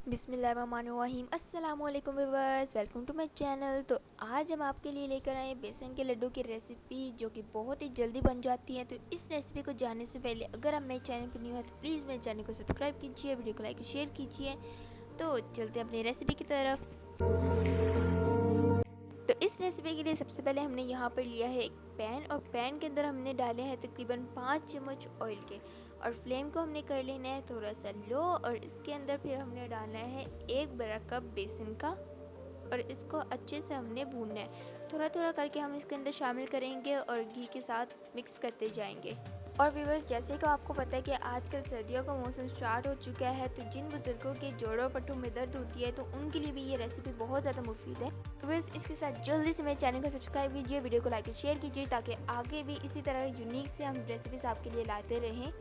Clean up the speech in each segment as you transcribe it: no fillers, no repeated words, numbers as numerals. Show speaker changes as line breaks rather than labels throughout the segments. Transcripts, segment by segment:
बिस्मिल्लाहिर्रहमानिर्रहीम। अस्सलामुअलैकुम viewers, welcome to my channel. तो आज हम आपके लिए लेकर आए बेसन के लड्डू की रेसिपी जो कि बहुत ही जल्दी बन जाती है। तो इस रेसिपी को जानने से पहले अगर आप मेरे चैनल पर न्यू है तो प्लीज़ मेरे चैनल को सब्सक्राइब कीजिए, वीडियो को लाइक और शेयर कीजिए। तो चलते हैं अपनी रेसिपी की तरफ। तो इस रेसिपी के लिए सबसे पहले हमने यहाँ पर लिया है एक पैन, और पैन के अंदर हमने डाले हैं तकरीबन 5 चम्मच ऑयल के, और फ्लेम को हमने कर लेना है थोड़ा सा लो। और इसके अंदर फिर हमने डालना है 1 बड़ा कप बेसन का, और इसको अच्छे से हमने भूनना है। थोड़ा थोड़ा करके हम इसके अंदर शामिल करेंगे और घी के साथ मिक्स करते जाएंगे। और व्यूअर्स, जैसे कि आपको पता है कि आजकल सर्दियों का मौसम स्टार्ट हो चुका है, तो जिन बुजुर्गों के जोड़ों पट्टों में दर्द होती है तो उनके लिए भी ये रेसिपी बहुत ज़्यादा मुफीद है। व्यूअर्स, इसके साथ जल्दी से मेरे चैनल को सब्सक्राइब कीजिए, वीडियो को लाइक और शेयर कीजिए, ताकि आगे भी इसी तरह यूनिक से हम रेसिपीज आपके लिए लाते रहें।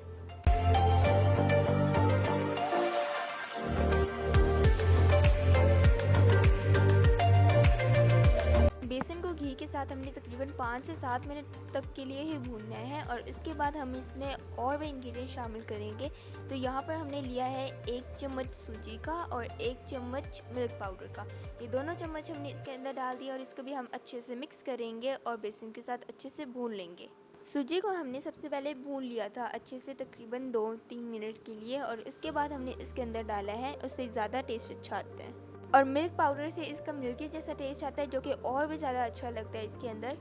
बेसन को घी के साथ हमने तकरीबन 5 से 7 मिनट तक के लिए ही भूनना है, और इसके बाद हम इसमें और भी इंग्रेडिएंट शामिल करेंगे। तो यहाँ पर हमने लिया है 1 चम्मच सूजी का और 1 चम्मच मिल्क पाउडर का। ये दोनों चम्मच हमने इसके अंदर डाल दिया, और इसको भी हम अच्छे से मिक्स करेंगे और बेसन के साथ अच्छे से भून लेंगे। सूजी को हमने सबसे पहले भून लिया था अच्छे से तकरीबन 2-3 मिनट के लिए, और उसके बाद हमने इसके अंदर डाला है, उससे ज़्यादा टेस्ट अच्छा आता है। और मिल्क पाउडर से इसका मिल्की जैसा टेस्ट आता है, जो कि और भी ज़्यादा अच्छा लगता है इसके अंदर।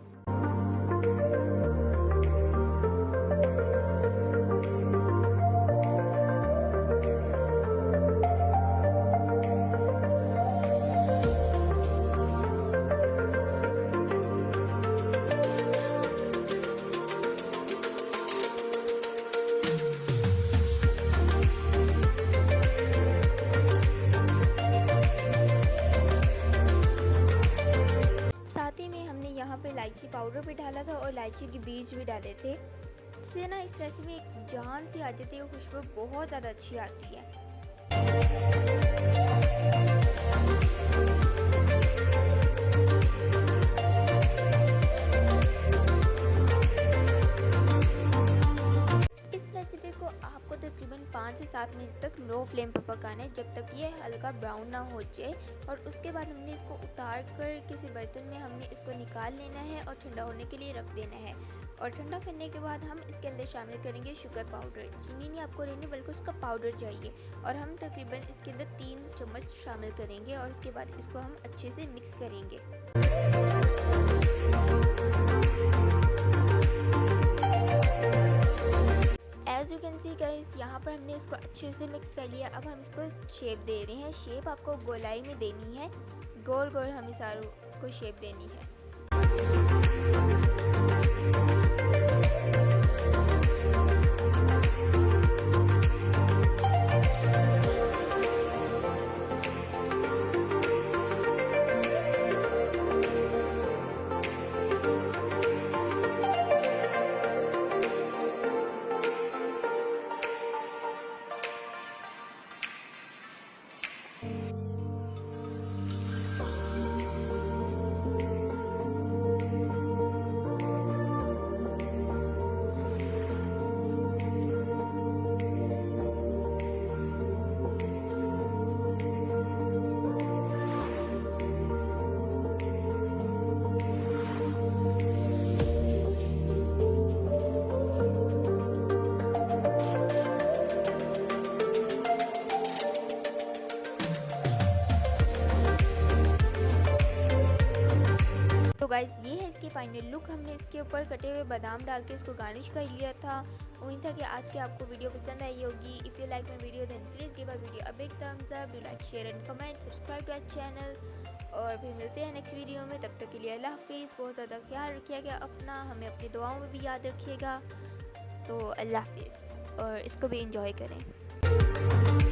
यहाँ पे इलायची पाउडर भी डाला था और इलायची के बीज भी डाले थे। इससे ना इस रेसिपी में एक जान सी आ जाती है, खुशबू बहुत ज़्यादा अच्छी आती है। इस रेसिपी को आपको तकरीबन 5 से 7 मिनट तक लो फ्लेम पर पकाना है, जब तक ये हल्का ब्राउन ना हो जाए। और उसके बाद हमने इसको उतार कर किसी बर्तन में हमने इसको निकाल लेना है और ठंडा होने के लिए रख देना है। और ठंडा करने के बाद हम इसके अंदर शामिल करेंगे शुगर पाउडर। चीनी नहीं आपको लेनी, बल्कि उसका पाउडर चाहिए। और हम तकरीबन इसके अंदर 3 चम्मच शामिल करेंगे, और उसके बाद इसको हम अच्छे से मिक्स करेंगे। As you can see guys, यहाँ पर हमने इसको अच्छे से मिक्स कर लिया। अब हम इसको शेप दे रहे हैं। शेप आपको गोलाई में देनी है, गोल गोल हमें सारों को शेप देनी है। तो गाइस, ये है इसकी फाइनल लुक। हमने इसके ऊपर कटे हुए बादाम डाल के इसको गार्निश कर लिया था। उम्मीद था कि आज की आपको वीडियो पसंद आई होगी। If you like my video then please give a video a big thumbs up, do like share and comment, subscribe to our channel. और फिर मिलते हैं नेक्स्ट वीडियो में। तब तक के लिए अल्लाह हाफिज़। बहुत ज़्यादा ख्याल रखिएगा अपना, हमें अपनी दुआओं में भी याद रखिएगा। तो अल्लाह हाफिज़, और इसको भी इंजॉय करें।